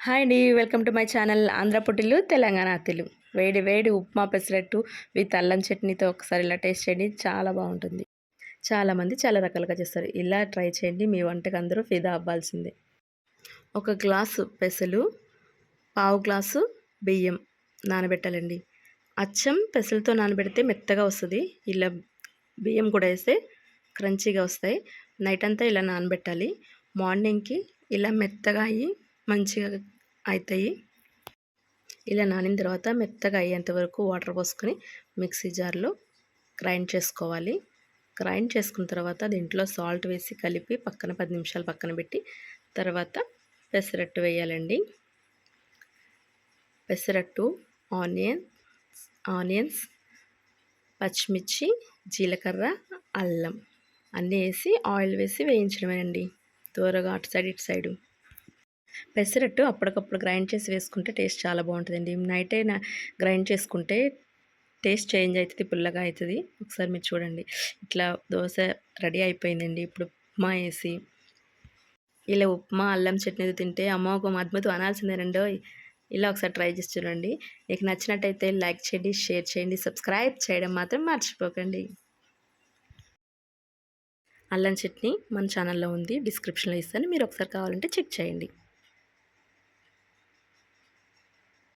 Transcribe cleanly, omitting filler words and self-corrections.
Hi అండి, welcome to my channel Andhra పుట్టిల్లు తెలంగాణ అత్తిల్లు. వేడి వేడి ఉప్మా పెసరట్టు విత్ అల్లం చట్నీతో ఒకసారి ఇలా టేస్ట్ చేయండి, చాలా బాగుంటుంది. చాలామంది చాలా రకాలుగా చేస్తారు. ఇలా ట్రై చేయండి, మీ వంటకు అందరూ ఫిదా అవ్వాల్సిందే. ఒక గ్లాసు పెసలు, పావు గ్లాసు బియ్యం నానబెట్టాలండి. అచ్చం పెసలతో నానబెడితే మెత్తగా వస్తుంది. ఇలా బియ్యం కూడా వేస్తే క్రంచీగా వస్తాయి. నైట్ అంతా ఇలా నానబెట్టాలి. మార్నింగ్కి ఇలా మెత్తగా అయ్యి మంచిగా అవుతాయి. ఇలా నానిన తర్వాత మెత్తగా అయ్యేంత వరకు వాటర్ పోసుకొని మిక్సీ జార్లో గ్రైండ్ చేసుకోవాలి. గ్రైండ్ చేసుకున్న తర్వాత దీంట్లో సాల్ట్ వేసి కలిపి పక్కన 10 నిమిషాలు పక్కన పెట్టి తర్వాత పెసరట్టు వేయాలండి. పెసరట్టు, ఆనియన్స్, పచ్చిమిర్చి, జీలకర్ర, అల్లం అన్నీ వేసి ఆయిల్ వేసి వేయించడమేనండి. త్వరగా అటు సైడ్ ఇటు సైడు. పెసరట్టు అప్పటికప్పుడు గ్రైండ్ చేసి వేసుకుంటే టేస్ట్ చాలా బాగుంటుందండి. నైటే గ్రైండ్ చేసుకుంటే టేస్ట్ చేంజ్ అవుతుంది, పుల్లగా అవుతుంది. ఒకసారి మీరు చూడండి. ఇట్లా దోశ రెడీ అయిపోయిందండి. ఇప్పుడు ఉప్మా వేసి ఇలా ఉప్మా అల్లం చట్నీతో తింటే అమ్మ ఒక అద్భుతం అనాల్సిందేనండో. ఇలా ఒకసారి ట్రై చేసి చూడండి. మీకు నచ్చినట్టయితే లైక్ చేయండి, షేర్ చేయండి, సబ్స్క్రైబ్ చేయడం మాత్రం మర్చిపోకండి. అల్లం చట్నీ మన ఛానల్లో ఉంది, డిస్క్రిప్షన్లో ఇస్తాను. మీరు ఒకసారి కావాలంటే చెక్ చేయండి.